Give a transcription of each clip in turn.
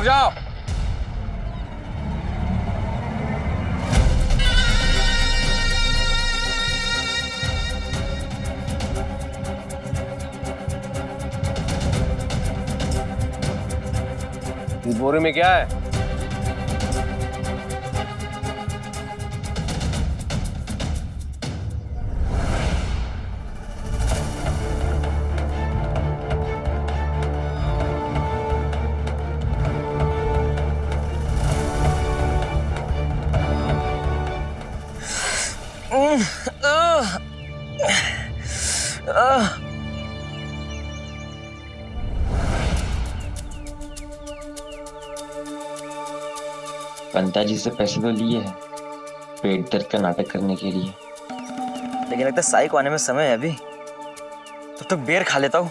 रुक जाओ। इस बोरे में क्या है? पंता जी से पैसे तो लिए हैं पेट दर्द का नाटक करने के लिए, लेकिन लगता है साई को आने में समय है अभी, तब तक बेर खा लेता हूँ।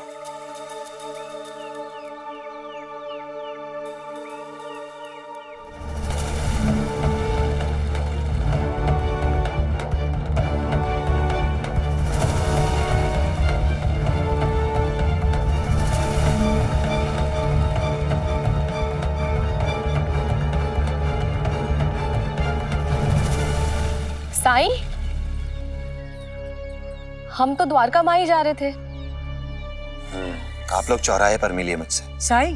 साई, हम तो द्वारका माँ ही जा रहे थे। आप लोग चौराहे पर मिलिए मुझसे। साई,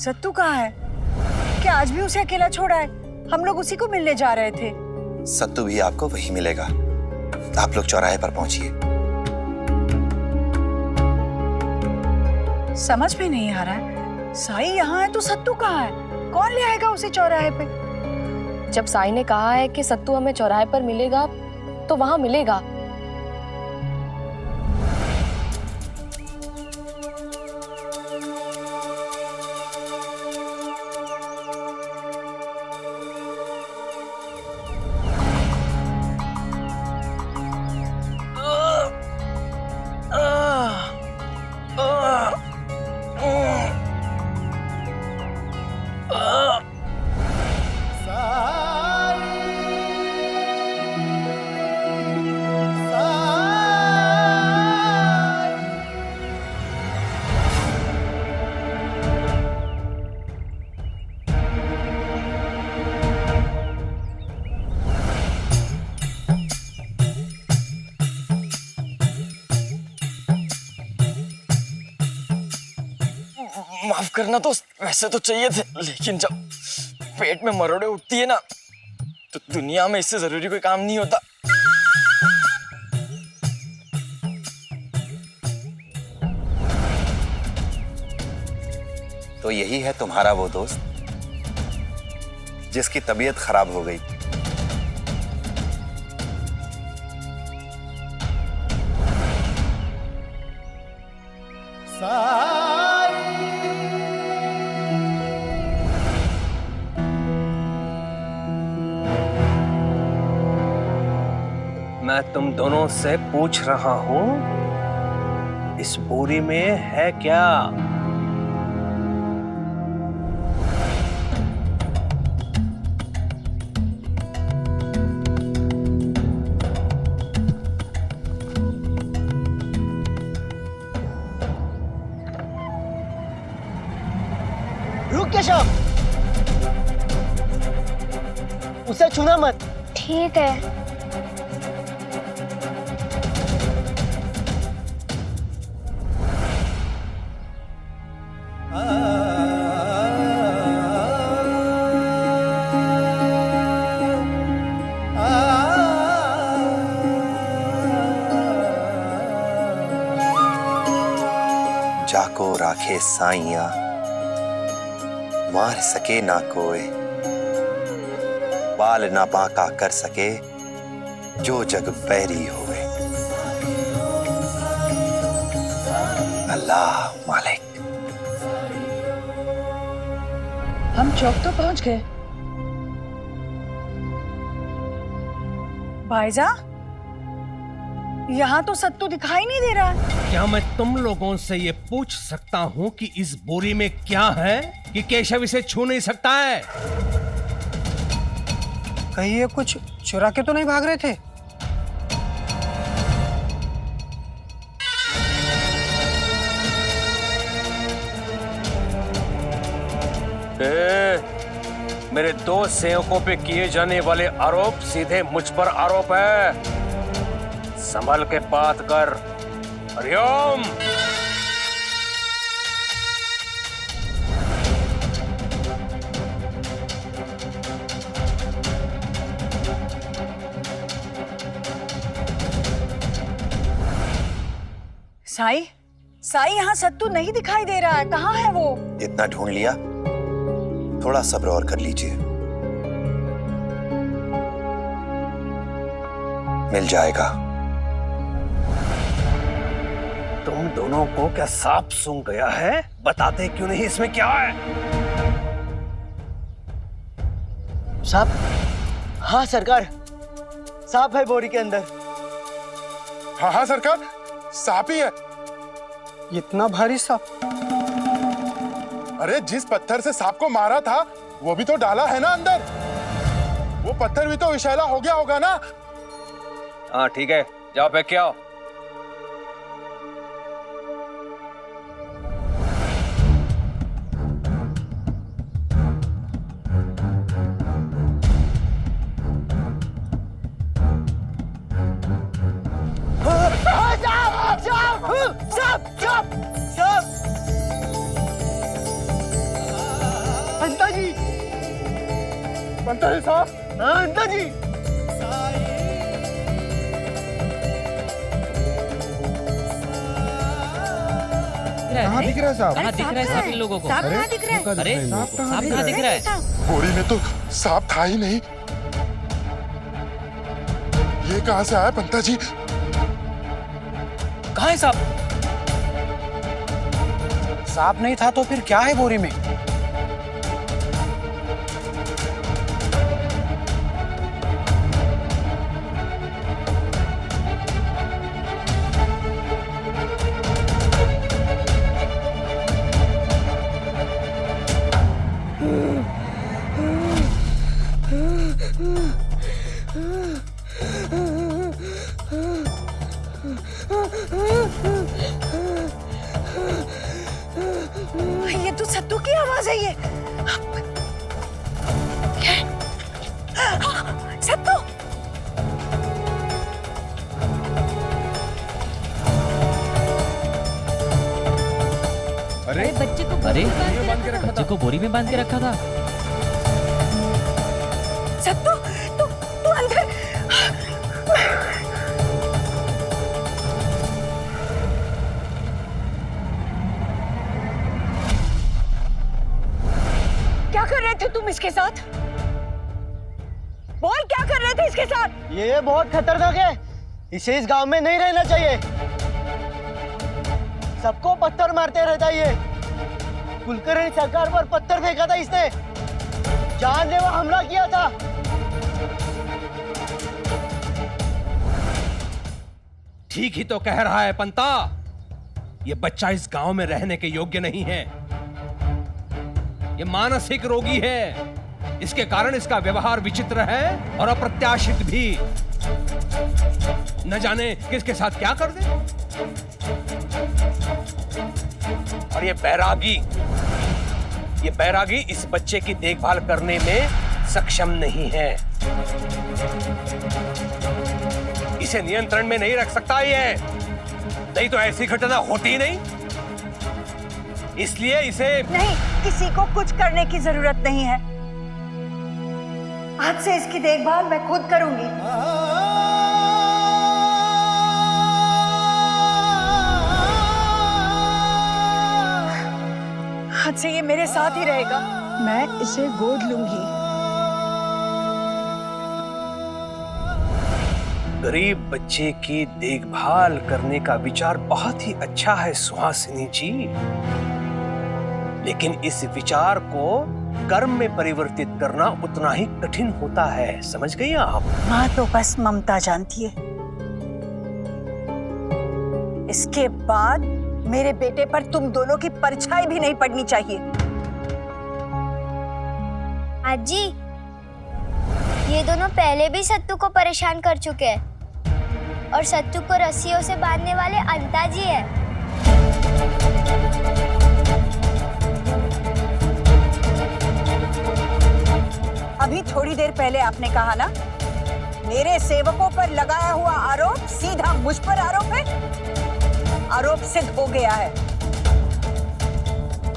सत्तू कहाँ है? क्या आज भी उसे अकेला छोड़ा है? हम लोग उसी को मिलने जा रहे थे। सत्तू भी आपको वही मिलेगा। आप लोग चौराहे पर पहुंचिए। समझ में नहीं आ रहा है, साई यहाँ है तो सत्तू कहाँ है? कौन ले आएगा उसे चौराहे पे? जब साई ने कहा है कि सत्तू हमें चौराहे पर मिलेगा, तो वहां मिलेगा। माफ करना तो वैसे तो चाहिए थे, लेकिन जब पेट में मरोड़े उठती है ना, तो दुनिया में इससे जरूरी कोई काम नहीं होता। तो यही है तुम्हारा वो दोस्त जिसकी तबीयत खराब हो गई। मैं तुम दोनों से पूछ रहा हूं, इस बोरी में है क्या? रुक केशव, उसे छूना मत। ठीक है। जाको राखे साइया, मार सके ना कोई, बाल ना बांका कर सके जो जग बैरी होए। अल्लाह मालिक। हम चौक तो पहुंच गए। भाईजा, यहाँ तो सत्तू दिखाई नहीं दे रहा। क्या मैं तुम लोगों से ये पूछ सकता हूँ कि इस बोरी में क्या है कि केशव इसे छू नहीं सकता है? कहीं ये कुछ चुरा के तो नहीं भाग रहे थे? मेरे दो सेवकों पे किए जाने वाले आरोप सीधे मुझ पर आरोप है। संभल के बात कर। हरिओम। साई, साई यहाँ सत्तू नहीं दिखाई दे रहा है, कहाँ है वो? इतना ढूंढ लिया, थोड़ा सब्र और कर लीजिए, मिल जाएगा। तुम दोनों को क्या सांप सूंघ गया है? बताते क्यों नहीं इसमें क्या है? सांप? हाँ सरकार, सांप है बोरी के अंदर। हाँ हाँ सरकार, सांप ही है। इतना भारी सांप? अरे जिस पत्थर से सांप को मारा था वो भी तो डाला है ना अंदर। वो पत्थर भी तो विषैला हो गया होगा ना। हाँ ठीक है, जाओ पैक के आओ। बनता है सांप। हाँ अंता जी। कहाँ दिख रहा है सांप? कहाँ दिख रहा है सांप इन लोगों को? सांप कहाँ दिख रहा है? अरे सांप कहाँ दिख रहा है? बोरी में तो सांप था ही नहीं। ये कहाँ से आया पंता जी? कहाँ है सांप? सांप नहीं था तो फिर क्या है बोरी में? ये तो सत्तू की आवाज है ये। सत्तू। अरे बच्चे को बोरी में बांध के रखा था। सत्तू, तू अंदर। क्या कर रहे थे तुम इसके साथ? बोल, क्या कर रहे थे इसके साथ? ये बहुत खतरनाक है, इसे इस गांव में नहीं रहना चाहिए। सबको पत्थर मारते रहता है ये। कुलकर्णी सरकार पर पत्थर फेंका था इसने, जानलेवा हमला किया था। ठीक ही तो कह रहा है पंता। ये बच्चा इस गांव में रहने के योग्य नहीं है। ये मानसिक रोगी है। इसके कारण इसका व्यवहार विचित्र है और अप्रत्याशित भी। न जाने किसके साथ क्या कर दे। और ये बैरागी इस बच्चे की देखभाल करने में सक्षम नहीं है। इसे नियंत्रण में नहीं रख सकता ये, नहीं तो ऐसी घटना होती नहीं। इसलिए इसे नहीं, किसी को कुछ करने की जरूरत नहीं है। आज से इसकी देखभाल मैं खुद करूंगी। आज से ये मेरे साथ ही रहेगा। मैं इसे गोद लूंगी। गरीब बच्चे की देखभाल करने का विचार बहुत ही अच्छा है सुहासिनी जी, लेकिन इस विचार को कर्म में परिवर्तित करना उतना ही कठिन होता है। समझ गई आप? माँ तो बस ममता जानती है। इसके बाद मेरे बेटे पर तुम दोनों की परछाई भी नहीं पड़नी चाहिए। आजी, ये दोनों पहले भी सत्तू को परेशान कर चुके हैं और सत्तू को रस्सियों से बांधने वाले अंता जी है। अभी थोड़ी देर पहले आपने कहा ना, मेरे सेवकों पर लगाया हुआ आरोप सीधा मुझ पर आरोप है। आरोप सिद्ध हो गया है,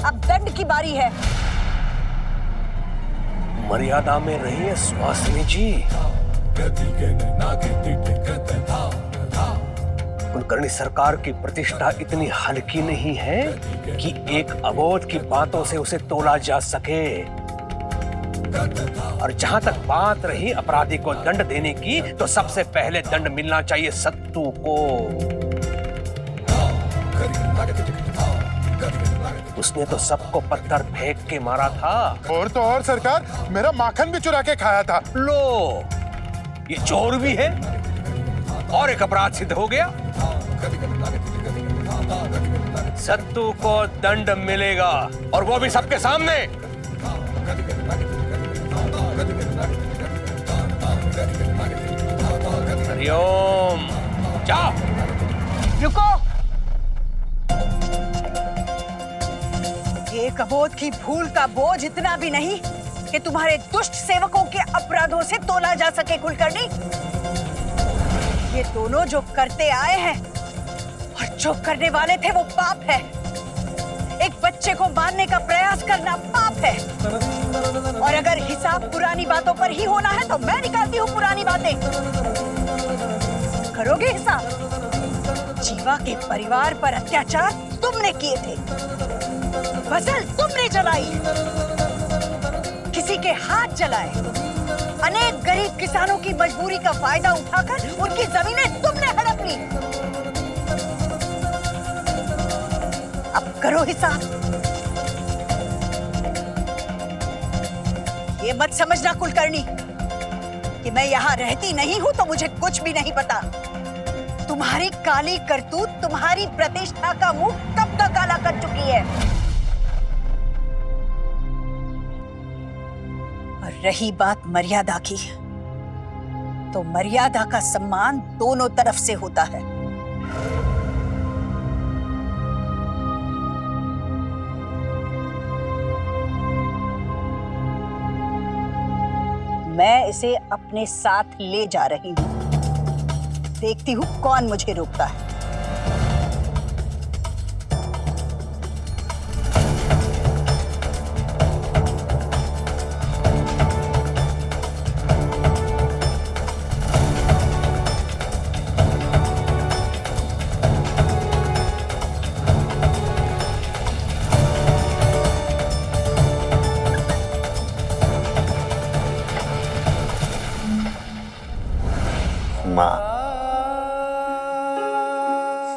अब दंड की बारी है। मर्यादा में रहिए सुहासिनी जी। कुलकर्णी सरकार की प्रतिष्ठा इतनी हल्की नहीं है कि एक अबोध की बातों से उसे तोला जा सके। और जहां तक बात रही अपराधी को दंड देने की, तो सबसे पहले दंड मिलना चाहिए सत्तू को। उसने तो सबको पत्थर फेंक के मारा था। और तो और सरकार, मेरा माखन भी चुरा के खाया था। लो, ये चोर भी है और एक अपराध सिद्ध हो गया। सत्तू को दंड मिलेगा, और वो भी सबके सामने। हरिओम। जाओ। रुको, एक अबोध की भूल का बोझ इतना भी नहीं कि तुम्हारे दुष्ट सेवकों के अपराधों से तोला जा सके। कुलकर्णी, ये दोनों जो करते आए हैं और जो करने वाले थे वो पाप है। एक बच्चे को मारने का प्रयास करना पाप है। और अगर हिसाब पुरानी बातों पर ही होना है तो मैं निकालती हूँ पुरानी बातें। करोगे हिसाब? जीवा के परिवार पर अत्याचार तुमने किए थे, फसल तुमने जलाई, किसी के हाथ जलाए, अनेक गरीब किसानों की मजबूरी का फायदा उठाकर उनकी जमीनें तुमने हड़प ली। अब करो हिसाब। ये मत समझना कुलकर्णी कि मैं यहाँ रहती नहीं हूँ तो मुझे कुछ भी नहीं पता। तुम्हारी काली करतूत तुम्हारी प्रतिष्ठा का मुंह कब तक काला कर चुकी है। और रही बात मर्यादा की, तो मर्यादा का सम्मान दोनों तरफ से होता है। मैं इसे अपने साथ ले जा रही हूं। देखती हूं कौन मुझे रोकता है।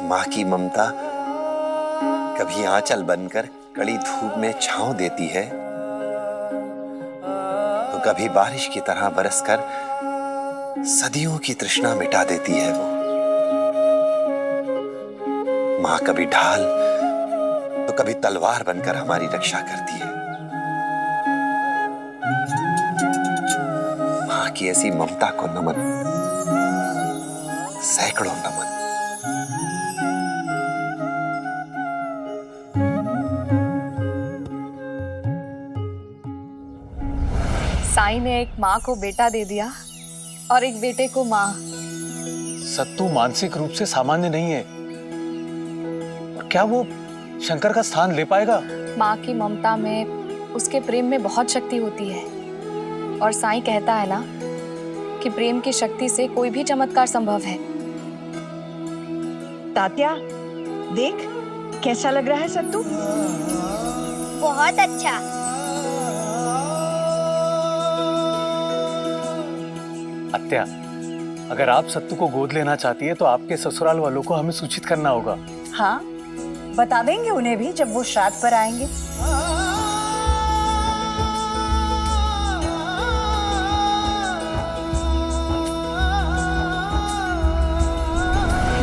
माँ की ममता कभी आंचल बनकर कड़ी धूप में छांव देती है, तो कभी बारिश की तरह बरसकर सदियों की तृष्णा मिटा देती है वो। माँ कभी ढाल तो कभी तलवार बनकर हमारी रक्षा करती है। माँ की ऐसी ममता को नमन, सैकड़ों नमन। साईं ने एक माँ को बेटा दे दिया और एक बेटे को माँ। सत्तू मानसिक रूप से सामान्य नहीं है, और क्या वो शंकर का स्थान ले पाएगा? माँ की ममता में, उसके प्रेम में बहुत शक्ति होती है। और साईं कहता है ना कि प्रेम की शक्ति से कोई भी चमत्कार संभव है। तात्या, देख कैसा लग रहा है सत्तू? बहुत अच्छा। अत्या, अगर आप सत्तू को गोद लेना चाहती है तो आपके ससुराल वालों को हमें सूचित करना होगा। हाँ, बता देंगे उन्हें भी जब वो श्राद्ध पर आएंगे।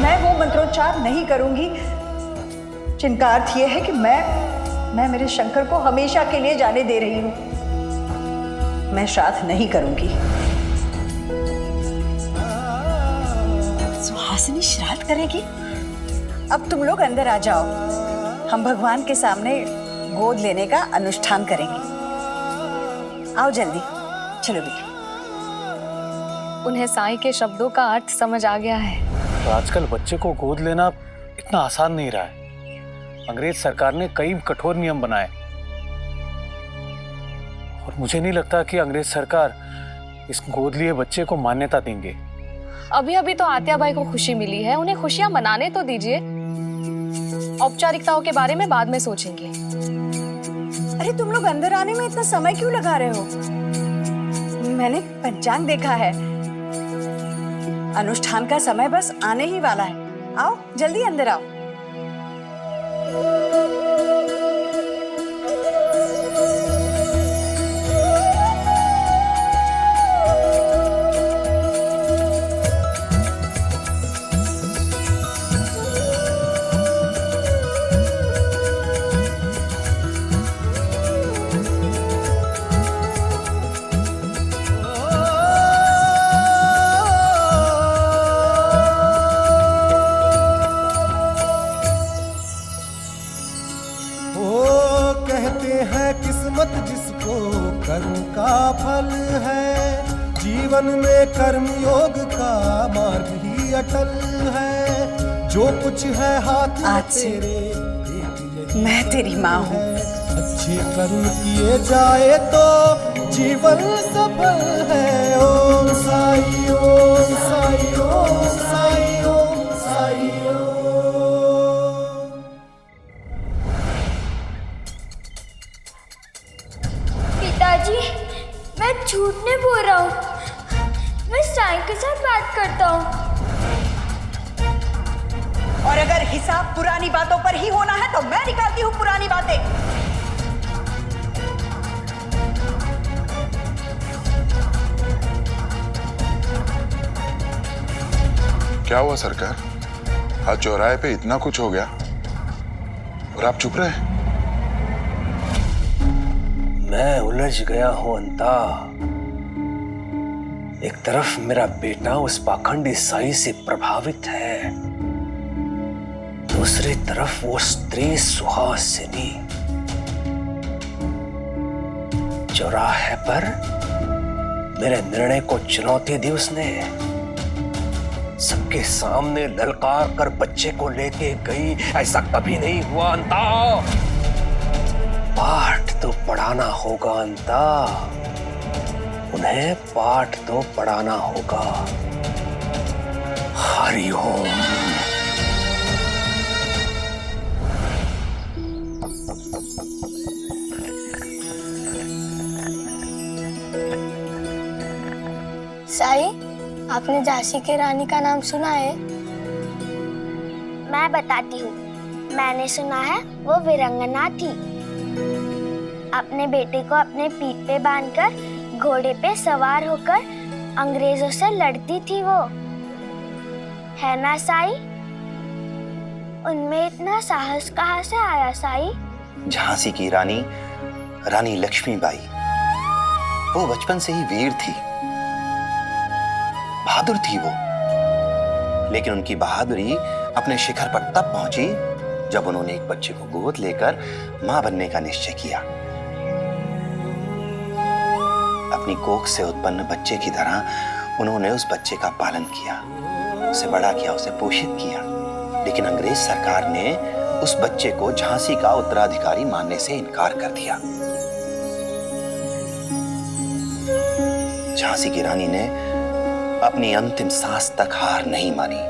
मैं वो मंत्रोच्चार नहीं करूंगी जिनका अर्थ यह है कि मैं मेरे शंकर को हमेशा के लिए जाने दे रही हूं। मैं श्राद्ध नहीं करूंगी। सुहासिनी श्राद्ध करेगी? अब तुम लोग अंदर आ जाओ, हम भगवान के सामने गोद लेने का अनुष्ठान करेंगे। आओ जल्दी। चलो बेटा। उन्हें साईं के शब्दों का अर्थ समझ आ गया है। तो आजकल बच्चे को गोद लेना इतना आसान नहीं रहा है। अंग्रेज सरकार ने कई कठोर नियम बनाए और मुझे नहीं लगता कि अंग्रेज सरकार इस गोद लिए बच्चे को मान्यता देंगे। अभी अभी तो आत्या बाई को खुशी मिली है, उन्हें खुशियां मनाने तो दीजिए। औपचारिकताओं के बारे में बाद में सोचेंगे। अरे तुम लोग अंदर आने में इतना समय क्यों लगा रहे हो? मैंने पंचांग देखा है, अनुष्ठान का समय बस आने ही वाला है। आओ जल्दी अंदर आओ। किस्मत जिसको कर्म का फल है, जीवन में कर्म योग का मार्ग ही अटल है। जो कुछ है हाथ में तेरे, मैं तेरी माँ हूँ। अच्छे कर्म किए जाए तो जीवन सफल है। ओम साई ओम साई ओम साई ओम साई ओम। पिताजी, मैं झूठ नहीं बोल रहा हूँ, मैं साईं के साथ बात करता हूँ। और अगर हिसाब पुरानी बातों पर ही होना है तो मैं निकालती हूँ पुरानी बातें। क्या हुआ सरकार? आज चौराहे पे इतना कुछ हो गया और आप चुप रहे? मैं उलझ गया हूं अंता। एक तरफ मेरा बेटा उस पाखंडी साई से प्रभावित है, दूसरी तरफ वो स्त्री सुहासिनी। चौराहे पर मेरे निर्णय को चुनौती दी उसने, सबके सामने ललकार कर बच्चे को लेके गई। ऐसा कभी नहीं हुआ अंता। पाठ तो पढ़ाना होगा अंता, उन्हें पाठ तो पढ़ाना होगा। हरिओम। साई, आपने झांसी की रानी का नाम सुना है? मैं बताती हूँ। मैंने सुना है वो वीरांगना थी। अपने बेटे को अपने पीठ पे बांधकर घोड़े पे सवार होकर अंग्रेजों से लड़ती थी वो, है ना साई? उनमें इतना साहस कहाँ से आया साई? झांसी की रानी, रानी लक्ष्मीबाई, वो बचपन से ही वीर थी, बहादुर थी वो। लेकिन उनकी बहादुरी अपने शिखर पर तब पहुंची जब उन्होंने एक बच्चे को गोद लेकर मां बनने का निश्चय किया। अपनी कोख से उत्पन्न बच्चे की तरह उन्होंने उस बच्चे का पालन किया, उसे बड़ा किया, उसे पोषित किया। लेकिन अंग्रेज सरकार ने उस बच्चे को झांसी का उत्तराधिकारी मानने से इनकार कर दिया। झांसी की रानी ने अपनी अंतिम सांस तक हार नहीं मानी,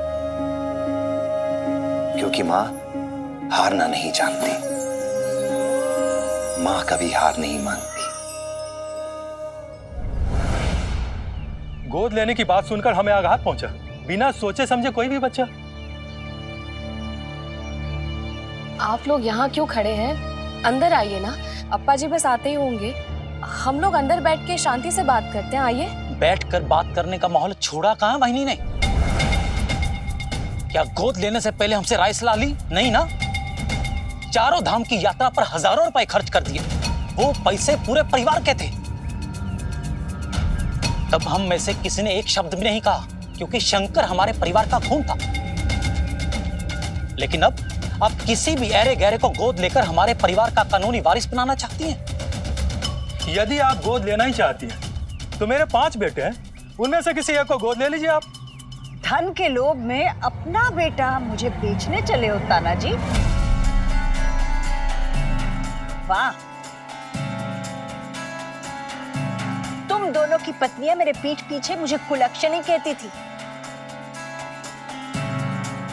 क्योंकि मां हारना नहीं जानती, मां कभी हार नहीं मानती। गोद लेने की बात सुनकर हमें आघात पहुंचा। बिना सोचे समझे कोई भी बच्चा। आप लोग यहाँ क्यों खड़े हैं? अंदर आइए ना, अप्पा जी बस आते ही होंगे। हम लोग अंदर बैठ के शांति से बात करते हैं, आइए। बैठकर बात करने का माहौल छोड़ा कहाँ बहनी ने? क्या गोद लेने से पहले हमसे राय सलाह ली? नहीं ना। चारों धाम की यात्रा पर हजारों रुपए खर्च कर दिए, वो पैसे पूरे परिवार के थे। तब हम में से किसी ने एक शब्द भी नहीं कहा, क्योंकि शंकर हमारे परिवार का खून था। लेकिन अब आप किसी भी ऐरे गहरे को गोद लेकर हमारे परिवार का कानूनी वारिस बनाना चाहती हैं। यदि आप गोद लेना ही चाहती हैं, तो मेरे 5 बेटे हैं, उनमें से किसी एक को गोद ले लीजिए आप। धन के लोभ में अपना बेटा मुझे बेचने चले हो ताना जी। वाह, तुम दोनों की पत्नियां मेरे पीठ पीछे मुझे कुलक्षणी कहती थी।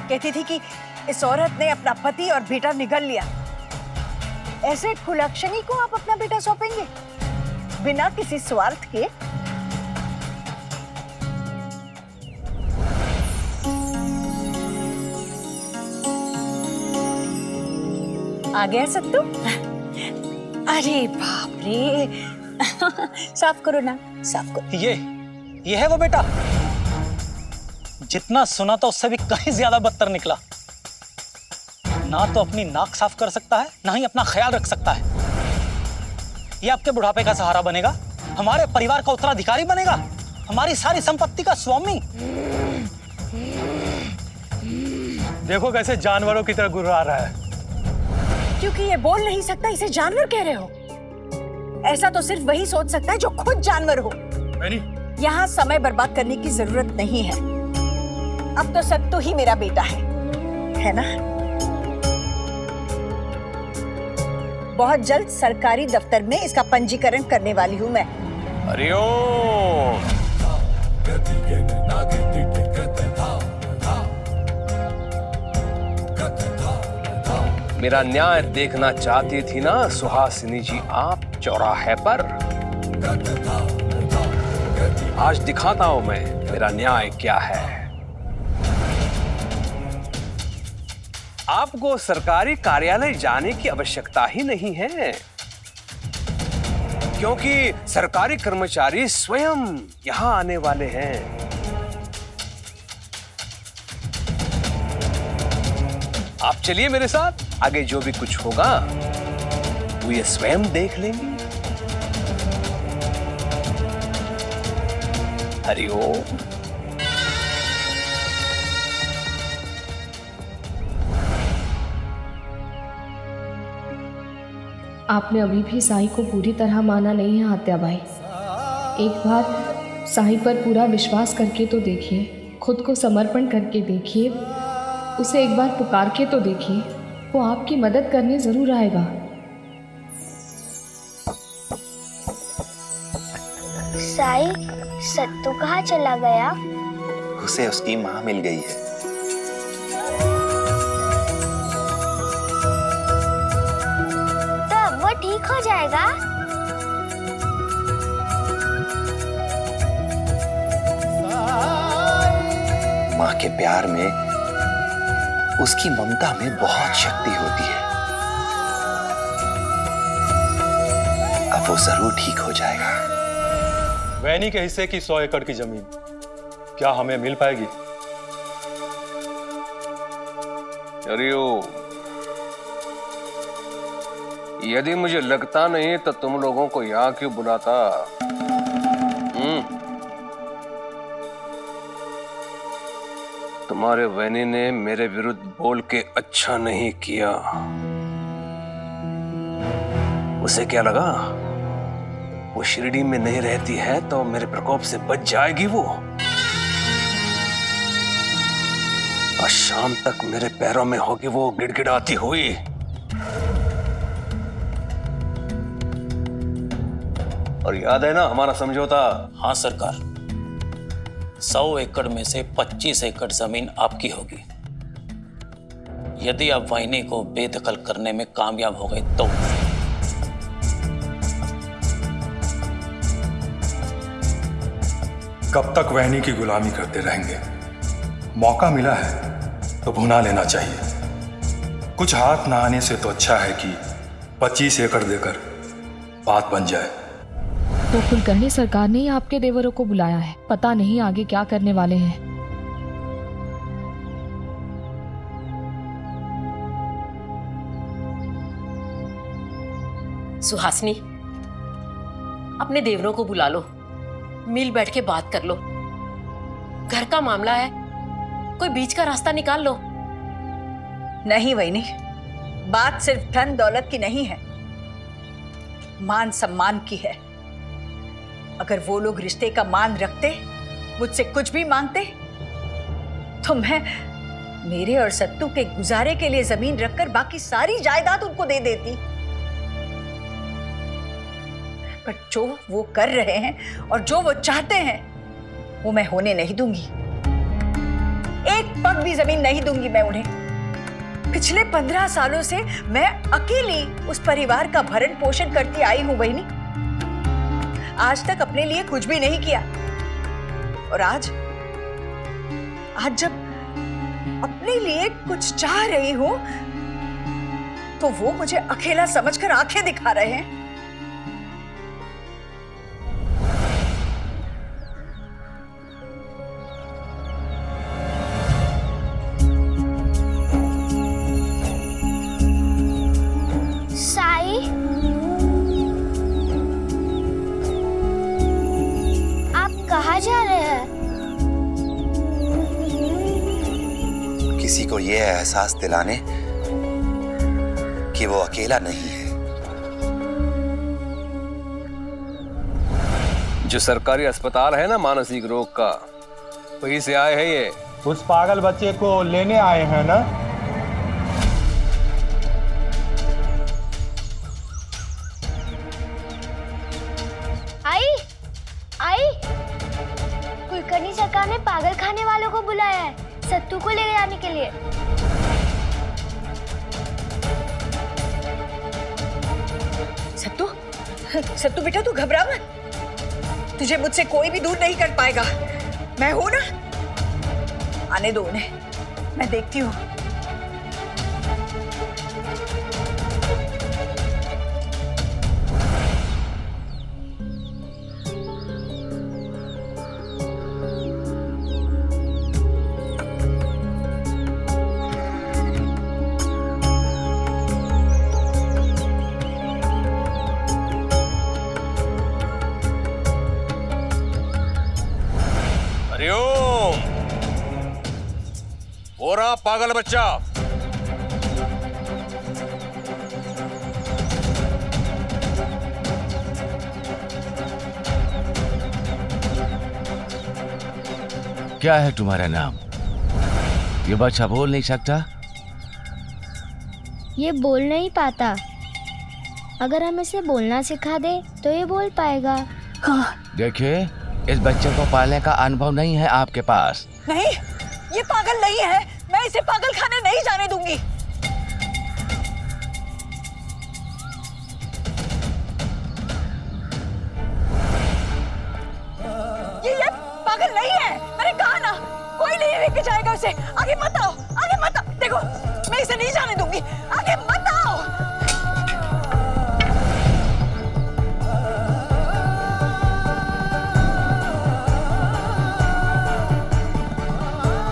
कहती थी कि इस औरत ने अपना पति और बेटा निगल लिया। ऐसे कुलक्षणी को आप अपना बेटा सौंपेंगे बिना किसी स्वार्थ के? आ गया सत्तू? अरे बाप रे, साफ करो ना, साफ करो। ये है वो बेटा? जितना सुना था उससे भी कहीं ज्यादा बदतर निकला। ना तो अपनी नाक साफ कर सकता है, ना ही अपना ख्याल रख सकता है। ये आपके बुढ़ापे का सहारा बनेगा, हमारे परिवार का उत्तराधिकारी बनेगा, हमारी सारी संपत्ति का स्वामी। देखो कैसे जानवरों की तरह गुर्रा रहा है। क्योंकि ये बोल नहीं सकता, इसे जानवर कह रहे हो। ऐसा तो सिर्फ वही सोच सकता है जो खुद जानवर हो। यहाँ समय बर्बाद करने की जरूरत नहीं है। अब तो सत्तू ही मेरा बेटा है ना? बहुत जल्द सरकारी दफ्तर में इसका पंजीकरण करने वाली हूँ मैं। हरिओम। मेरा न्याय देखना चाहती थी ना सुहासिनी जी आप चौराहे पर? आज दिखाता हूं मैं मेरा न्याय क्या है। आपको सरकारी कार्यालय जाने की आवश्यकता ही नहीं है, क्योंकि सरकारी कर्मचारी स्वयं यहां आने वाले हैं। आप चलिए मेरे साथ, आगे जो भी कुछ होगा वो ये स्वयं देख लेंगे। हरिओम। आपने अभी भी साईं को पूरी तरह माना नहीं है आत्याबाई। एक बार साईं पर पूरा विश्वास करके तो देखिए, खुद को समर्पण करके देखिए, उसे एक बार पुकार के तो देखिए, वो आपकी मदद करने जरूर आएगा। साईं, सत्तू कहाँ चला गया? उसे उसकी माँ मिल गई है। तो अब वो ठीक हो जाएगा? माँ के प्यार में, उसकी ममता में बहुत शक्ति होती है। अब वो जरूर ठीक हो जाएगा। वैनी के हिस्से की 100 एकड़ की जमीन क्या हमें मिल पाएगी? यदि मुझे लगता नहीं तो तुम लोगों को यहां क्यों बुलाता? तुम्हारे वैनी ने मेरे विरुद्ध बोल के अच्छा नहीं किया। उसे क्या लगा वो शिरडी में नहीं रहती है तो मेरे प्रकोप से बच जाएगी वो, और शाम तक मेरे पैरों में होगी वो गिड़गिड़ाती हुई। और याद है ना हमारा समझौता? हाँ सरकार, 100 एकड़ में से 25 एकड़ जमीन आपकी होगी। यदि आप वाहिनी को बेदखल करने में कामयाब हो गए तो। कब तक वहनी की गुलामी करते रहेंगे? मौका मिला है तो भुना लेना चाहिए। कुछ हाथ ना आने से तो अच्छा है कि 25 एकड़ देकर बात बन जाए। तो कुलकर्णी सरकार ने ही आपके देवरों को बुलाया है, पता नहीं आगे क्या करने वाले हैं। सुहासिनी, अपने देवरों को बुला लो, मिल बैठ के बात कर लो। घर का मामला है, कोई बीच का रास्ता निकाल लो। नहीं वैनी, बात सिर्फ धन दौलत की नहीं है, मान सम्मान की है। अगर वो लोग रिश्ते का मान रखते, मुझसे कुछ भी मांगते, तो मैं मेरे और सत्तू के गुजारे के लिए जमीन रखकर बाकी सारी जायदाद उनको दे देती। पर जो वो कर रहे हैं और जो वो चाहते हैं, वो मैं होने नहीं दूंगी। एक पग भी जमीन नहीं दूंगी मैं उन्हें। पिछले 15 सालों से मैं अकेली उस परिवार का भरण पोषण करती आई हूं बहनी। आज तक अपने लिए कुछ भी नहीं किया, और आज जब अपने लिए कुछ चाह रही हूं, तो वो मुझे अकेला समझकर आंखें दिखा रहे हैं। साई, आप कहाँ जा रहे हैं? किसी को यह एहसास दिलाने कि वो अकेला नहीं है। जो सरकारी अस्पताल है ना मानसिक रोग का, वहीं से आए हैं ये। उस पागल बच्चे को लेने आए हैं ना? आई, कुलकर्णी सरकार ने पागल खाने वालों को बुलाया है सत्तू को ले जाने के लिए। सत्तू बेटा, तू घबरा मत। तुझे मुझसे कोई भी दूर नहीं कर पाएगा। मैं हूं ना। आने दो उन्हें, मैं देखती हूँ। हो रहा पागल बच्चा। क्या है तुम्हारा नाम? ये बच्चा बोल नहीं सकता? ये बोल नहीं पाता। अगर हम इसे बोलना सिखा दे तो ये बोल पाएगा। देखिए, इस बच्चे को पालने का अनुभव नहीं है आपके पास। नहीं, ये पागल नहीं है। मैं इसे पागल खाने नहीं जाने दूंगी। ये पागल नहीं है। मैंने कहा ना, कोई नहीं लेके जाएगा उसे। आगे मत आओ, आगे मत आओ। देखो, मैं इसे नहीं जाने दूंगी। आगे मत आओ।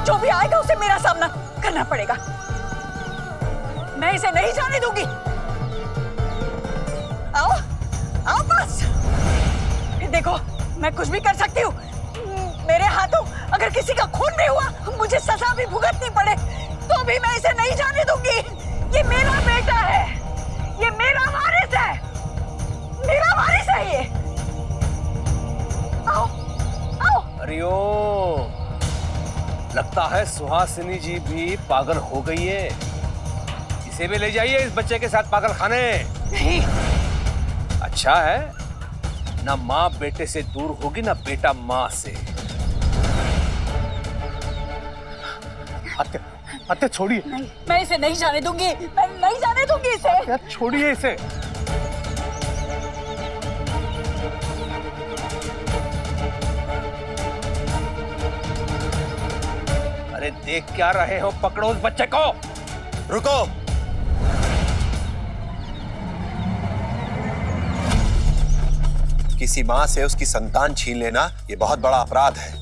जो भी आएगा उसे मेरा सामना करना पड़ेगा। मैं इसे नहीं जाने दूंगी। आओ, आओ बस। देखो, मैं कुछ भी कर सकती हूँ। मेरे हाथों अगर किसी का खून भी हुआ, मुझे सजा भी भुगतनी पड़े, तो भी मैं इसे नहीं जाने दूंगी। ये मेरा बेटा है, ये मेरा वारिस है, मेरा वारिस है ये। आओ, आओ। हरिओम। लगता है सुहासिनी जी भी पागल हो गई है। इसे भी ले जाइए इस बच्चे के साथ पागल खाने। नहीं। अच्छा है, ना माँ बेटे से दूर होगी, ना बेटा माँ से। अत्ते छोड़िए। नहीं, मैं इसे नहीं जाने दूंगी। मैं नहीं जाने दूंगी इसे। छोड़िए इसे। अरे देख क्या रहे हो? पकड़ो उस बच्चे को। रुको। किसी मां से उसकी संतान छीन लेना ये बहुत बड़ा अपराध है।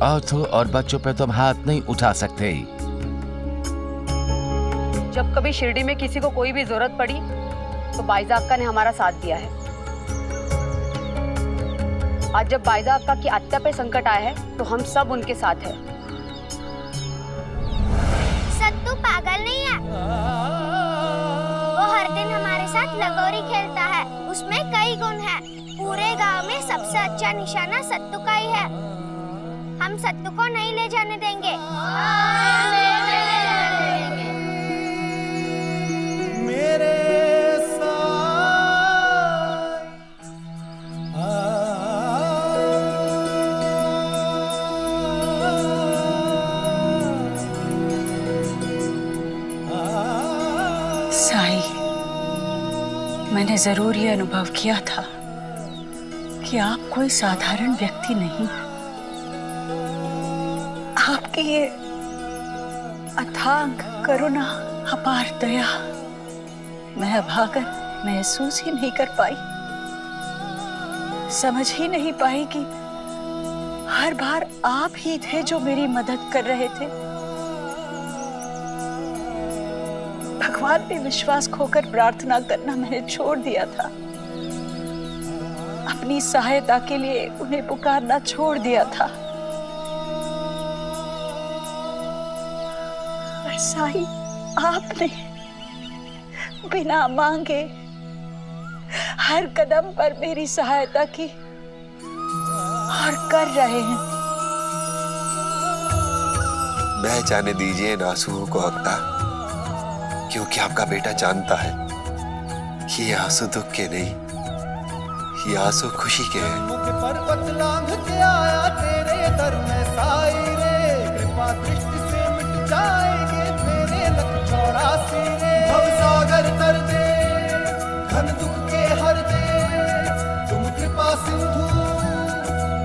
औरतों और बच्चों पे तुम हाथ नहीं उठा सकते। जब कभी शिरडी में किसी को कोई भी जरूरत पड़ी तो बाइजा अक्का ने हमारा साथ दिया है। आज जब बाइजा अक्का की आत्या पे संकट आया है तो हम सब उनके साथ हैं। सत्तू पागल नहीं है, वो हर दिन हमारे साथ लगोरी खेलता है, उसमें कई गुण हैं। पूरे गांव में सबसे अच्छा निशाना सत्तू का ही है। हम सत्तू को नहीं ले जाने देंगे। मेरे साईं, मैंने जरूर ये अनुभव किया था कि आप कोई साधारण व्यक्ति नहीं। आपकी ये अथांग करुणा, अपार दया मैं अभागन महसूस ही नहीं कर पाई, समझ ही नहीं पाई कि हर बार आप ही थे जो मेरी मदद कर रहे थे। भगवान पे विश्वास खोकर प्रार्थना करना मैंने छोड़ दिया था। अपनी सहायता के लिए उन्हें पुकारना छोड़ दिया था। पर साईं, आपने बिना मांगे हर कदम पर मेरी सहायता की और कर रहे हैं। बह जाने दीजिए इन आंसुओं को अक्का, क्योंकि आपका बेटा जानता है कि ये आंसू दुख के नहीं, ये आंसू खुशी के हैं। मुख पर्वत लांघ के आया तेरे दर में साई रे, कृपा दृष्टि से मिट जाएंगे तेरे लख 84 रे। भव सागर तर दे, घन दुख के हर दे, तुम कृपा सिंधु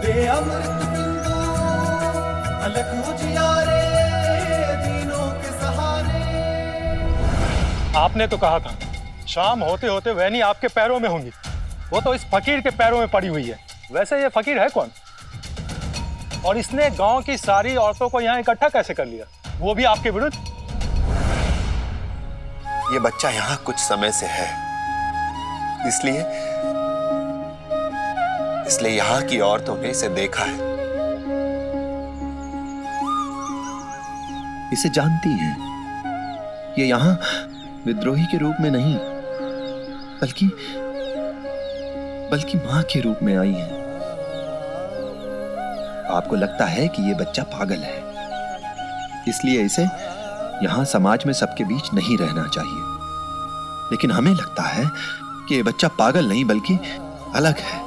दे अमृत बिंदु, अलख उजियारे दीनों के सहारे। आपने तो कहा था शाम होते होते वैनी आपके पैरों में होंगी, वो तो इस फकीर के पैरों में पड़ी हुई है। वैसे ये फकीर है कौन? और इसने गांव की सारी औरतों को यहाँ इकट्ठा कैसे कर लिया, वो भी आपके विरुद्ध? ये बच्चा यहाँ कुछ समय से है, इसलिए यहाँ की औरतों ने इसे देखा है, इसे जानती है। ये यहाँ विद्रोही के रूप में नहीं, बल्कि मां के रूप में आई है। आपको लगता है कि ये बच्चा पागल है, इसलिए इसे यहां समाज में सबके बीच नहीं रहना चाहिए। लेकिन हमें लगता है कि ये बच्चा पागल नहीं बल्कि अलग है।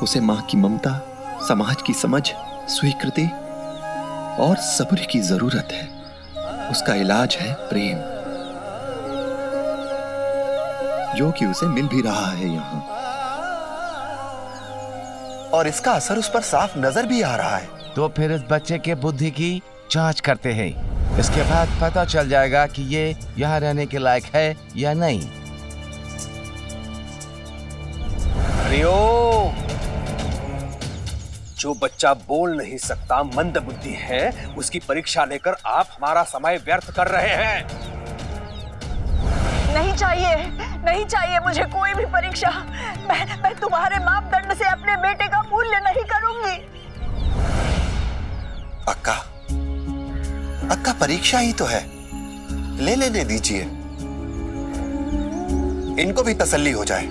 उसे मां की ममता, समाज की समझ, स्वीकृति और सब्र की जरूरत है। उसका इलाज है प्रेम, जो कि उसे मिल भी रहा है यहाँ, और इसका असर उस पर साफ नजर भी आ रहा है। तो फिर इस बच्चे के बुद्धि की जांच करते हैं, इसके बाद पता चल जाएगा कि ये यहाँ रहने के लायक है या नहीं। हरिओम। जो बच्चा बोल नहीं सकता, मंद बुद्धि है, उसकी परीक्षा लेकर आप हमारा समय व्यर्थ कर रहे हैं। नहीं चाहिए मुझे कोई भी परीक्षा। मैं तुम्हारे मापदंड से अपने बेटे का मूल्य नहीं करूंगी। अक्का परीक्षा ही तो है, ले लेने दीजिए, इनको भी तसल्ली हो जाए।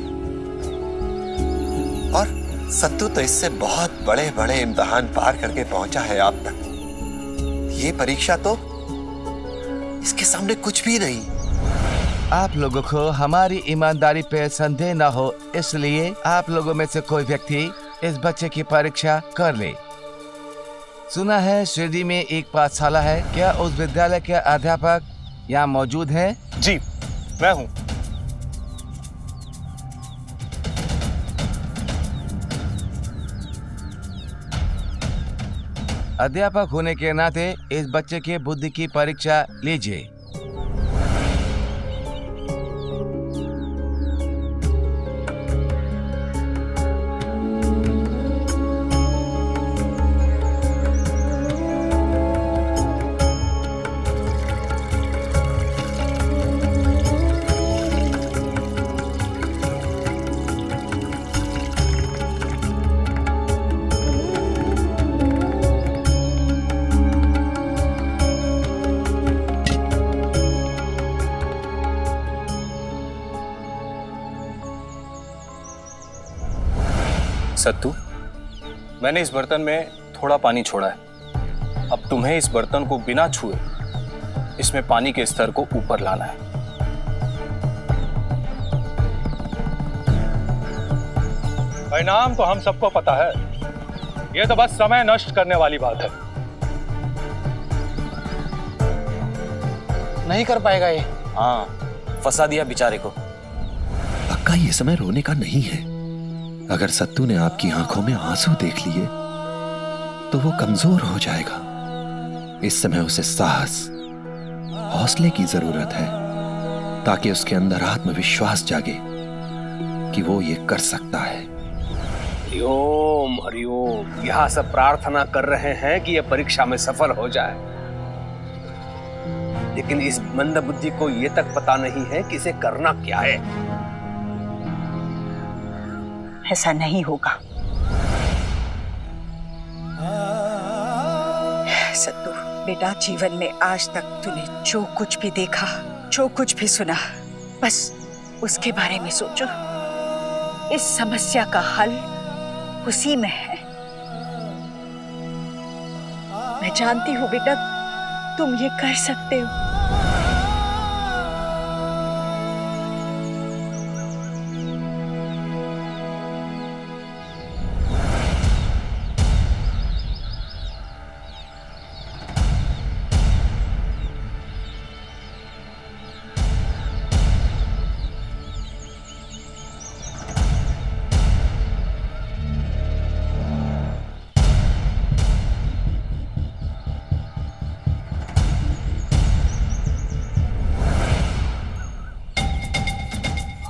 और सत्तू तो इससे बहुत बड़े बड़े इम्तिहान पार करके पहुंचा है आप तक। ये परीक्षा तो इसके सामने कुछ भी नहीं। आप लोगों को हमारी ईमानदारी पे संदेह न हो, इसलिए आप लोगों में से कोई व्यक्ति इस बच्चे की परीक्षा कर ले। सुना है शिरडी में एक पाठशाला है, क्या उस विद्यालय के अध्यापक यहाँ मौजूद हैं? जी, मैं हूँ। अध्यापक होने के नाते इस बच्चे के बुद्धि की परीक्षा लीजिए। सत्तू, मैंने इस बर्तन में थोड़ा पानी छोड़ा है। अब तुम्हें इस बर्तन को बिना छुए इसमें पानी के स्तर को ऊपर लाना है। परिणाम तो हम सबको पता है, ये तो बस समय नष्ट करने वाली बात है। नहीं कर पाएगा ये। हाँ, फंसा दिया बेचारे को। पक्का ये समय रोने का नहीं है। अगर सत्तू ने आपकी आंखों में आंसू देख लिए तो वो कमजोर हो जाएगा। इस समय उसे साहस, हौसले की जरूरत है ताकि उसके अंदर आत्मविश्वास जागे कि वो ये कर सकता है। हरिओम हरिओम। यहाँ सब प्रार्थना कर रहे हैं कि यह परीक्षा में सफल हो जाए, लेकिन इस मंदबुद्धि को यह तक पता नहीं है कि इसे करना क्या है। ऐसा नहीं होगा सत्तू बेटा। जीवन में आज तक तूने जो कुछ भी देखा, जो कुछ भी सुना, बस उसके बारे में सोचो। इस समस्या का हल उसी में है। मैं जानती हूँ बेटा, तुम ये कर सकते हो।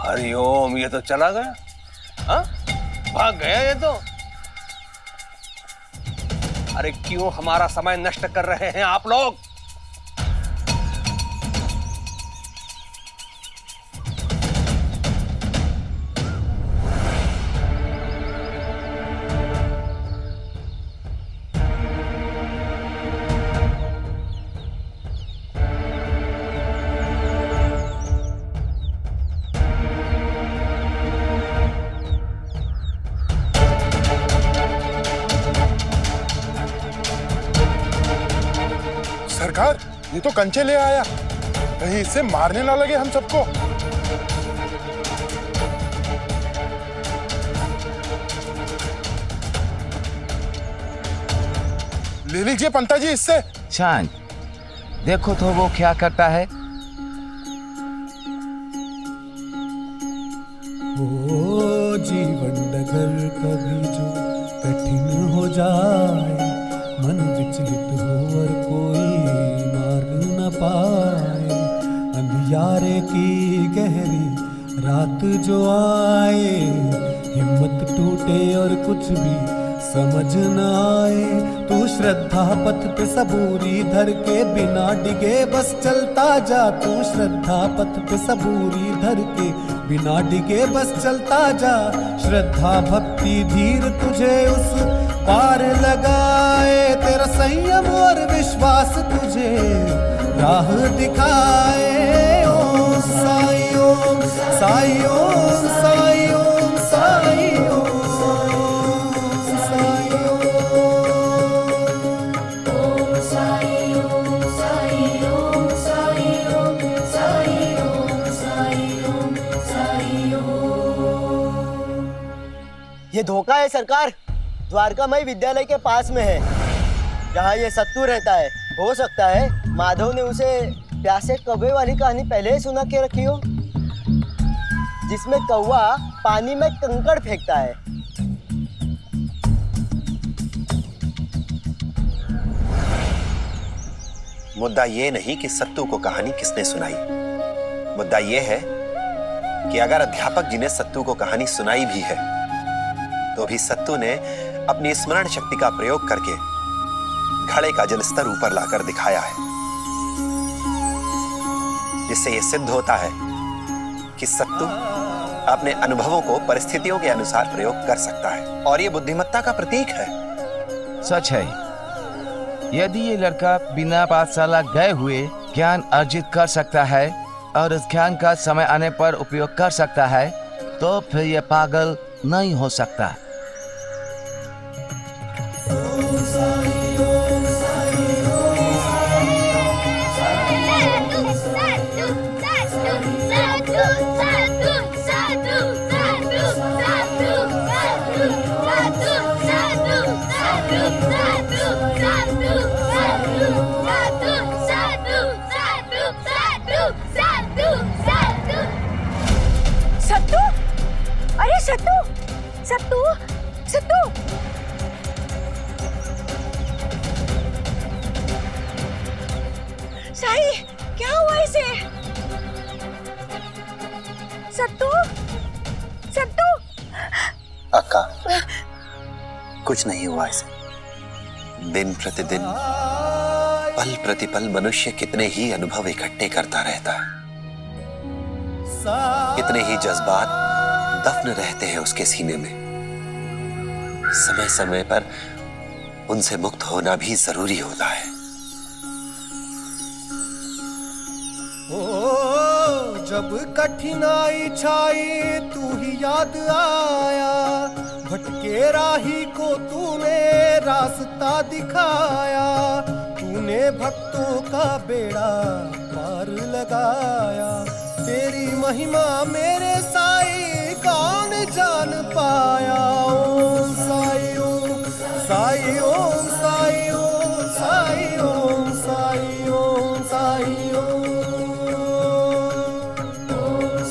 हरिओम, ये तो चला गया। हाँ, भाग गया ये तो। अरे क्यों हमारा समय नष्ट कर रहे हैं आप लोग? सरकार, ये तो कंचे ले आया, कहीं इससे मारने ना लगे हम सबको। ले लीजिए पंता जी इससे। शांत, देखो तो वो क्या करता है। ओ जीवन डगर कभी जो कठिन हो जाए, मन विचलित हो और कोई मार्ग न पाए, अंधियारे की गहरी रात जो आए, हिम्मत टूटे और कुछ भी समझ न आए, तू श्रद्धा पथ पे सबूरी धर के बिना डिगे बस चलता जा। तू श्रद्धा पथ पे सबूरी धर के बिना डिगे बस चलता जा। श्रद्धा भक्ति धीर तुझे उस पार लगाए, तेरा संयम और विश्वास तुझे राह दिखाए। ओम साई ओम साई ओम साई ओम साई ओम ये धोखा है सरकार, द्वारकामाई विद्यालय के पास में है जहाँ ये सत्तू रहता है। हो सकता है माधव ने उसे प्यासे कौवे वाली कहानी पहले ही सुना के रखी हो, जिसमें कौवा पानी में कंकड़ फेंकता है। मुद्दा ये नहीं कि सत्तू को कहानी किसने सुनाई, मुद्दा ये है कि अगर अध्यापक जी ने सत्तू को कहानी सुनाई भी है तो भी सत्तू ने अपनी स्मरण शक्ति का प्रयोग करके घड़े का जलस्तर ऊपर लाकर दिखाया है, जिससे यह सिद्ध होता है कि सत्तू अपने अनुभवों को परिस्थितियों के अनुसार प्रयोग कर सकता है, और यह बुद्धिमत्ता का प्रतीक है। सच है, यदि ये लड़का बिना पाठशाला गए हुए ज्ञान अर्जित कर सकता है और इस ज्ञान का समय आने पर उपयोग कर सकता है, तो फिर यह पागल नहीं हो सकता। सत्तू सत्तू सत्तू साई, क्या हुआ इसे? सत्तू सत्तू। अक्का, कुछ नहीं हुआ इसे। दिन प्रतिदिन पल प्रतिपल मनुष्य कितने ही अनुभव इकट्ठे करता रहता है, कितने ही जज्बात दफन रहते हैं उसके सीने में। समय समय पर उनसे मुक्त होना भी जरूरी होता है। ओ जब कठिनाई छाई तू ही याद आया, भटके राही को तूने रास्ता दिखाया, तूने भक्तों का बेड़ा पार लगाया। तेरी महिमा मेरे साई कौन जान पाया। ओम साई ओम साई ओम साई ओम साई ओम साई ओम साई ओम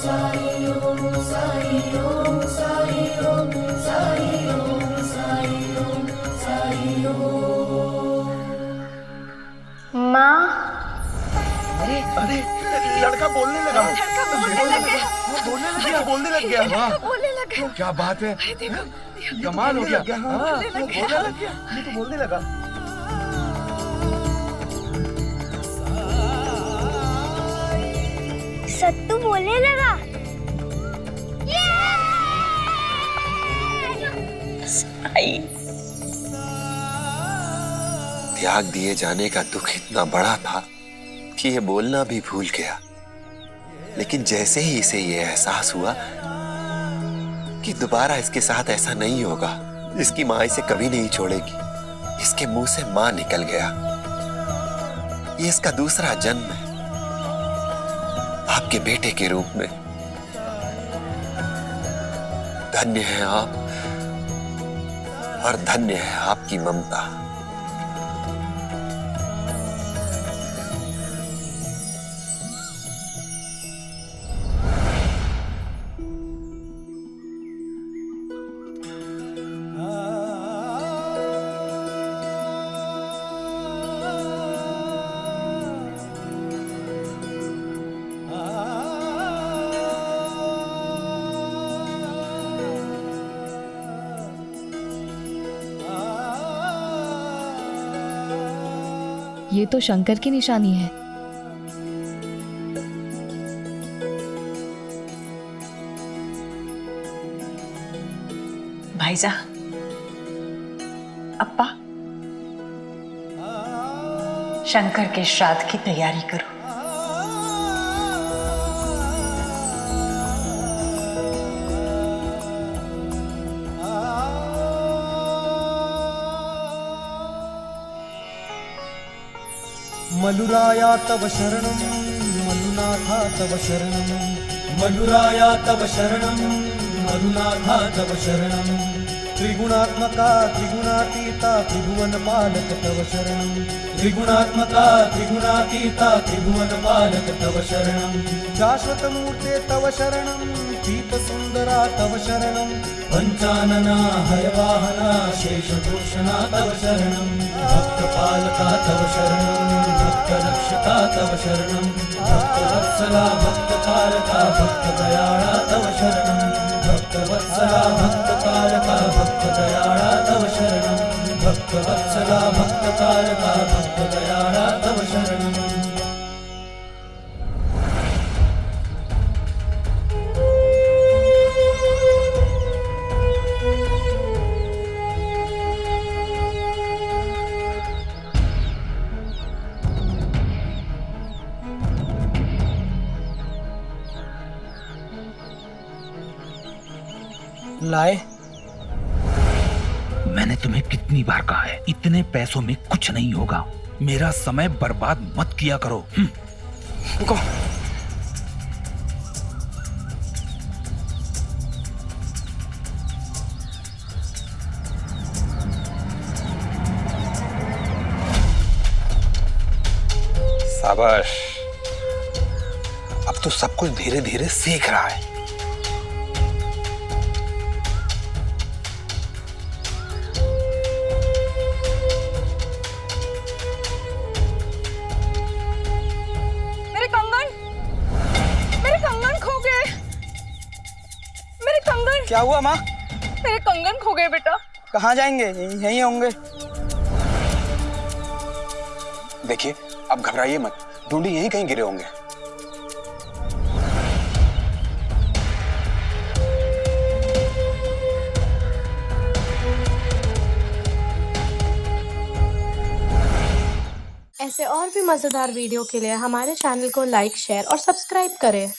साई ओम साई ओम साई ओम साई ओम साई ओम साई ओम। माँ, अरे अरे लड़का बोलने लगा। बोलने लग गया। वाह, क्या बात है, कमाल हो गया। ये तो बोलने लगा। सत्तू बोलने लगा। त्याग दिए जाने का दुख इतना बड़ा था कि ये बोलना भी भूल गया। लेकिन जैसे ही इसे ये एहसास हुआ कि दोबारा इसके साथ ऐसा नहीं होगा, इसकी माँ इसे कभी नहीं छोड़ेगी, इसके मुंह से माँ निकल गया। ये इसका दूसरा जन्म है आपके बेटे के रूप में। धन्य है आप और धन्य है आपकी ममता। ये तो शंकर की निशानी है। भाईजा, अप्पा, शंकर के श्राद्ध की तैयारी करो। मलुराया तव शरणं मलुनाथा तव शरणं, मलुराया तव शरणं मलुनाथा तव शरणं। त्रिगुणात्मका त्रिगुणातीता त्रिभुवन पालक तव शरणं, त्रिगुणात्मका त्रिगुणातीता त्रिभुवन पालक तव शरणं। शाश्वत मूर्ते तव शरणं, दीप सुंदरा तव शरणं। पंचानना हयवाहना शेषभूषणा तव शरणं। भक्त पालका तव शरणं, भक्त रक्षका तव शरणं। भक्त वत्सला भक्त पालका भक्त दयाळा तव शरणं। भक्त वत्सला भक्त पालका भक्त दयाळा तव शरणं। भक्त वत्सला भक्त पालका भक्त दयाळा तव शरणं। लाए? मैंने तुम्हें कितनी बार कहा है, इतने पैसों में कुछ नहीं होगा। मेरा समय बर्बाद मत किया करो। रुको। शाबाश, अब तो सब कुछ धीरे धीरे सीख रहा है। क्या हुआ माँ? मेरे कंगन खो गए बेटा। कहाँ जाएंगे? यहीं होंगे। देखिए, आप घबराइए मत, ढूंढी यहीं कहीं गिरे होंगे। ऐसे और भी मज़ेदार वीडियो के लिए हमारे चैनल को लाइक, शेयर और सब्सक्राइब करें।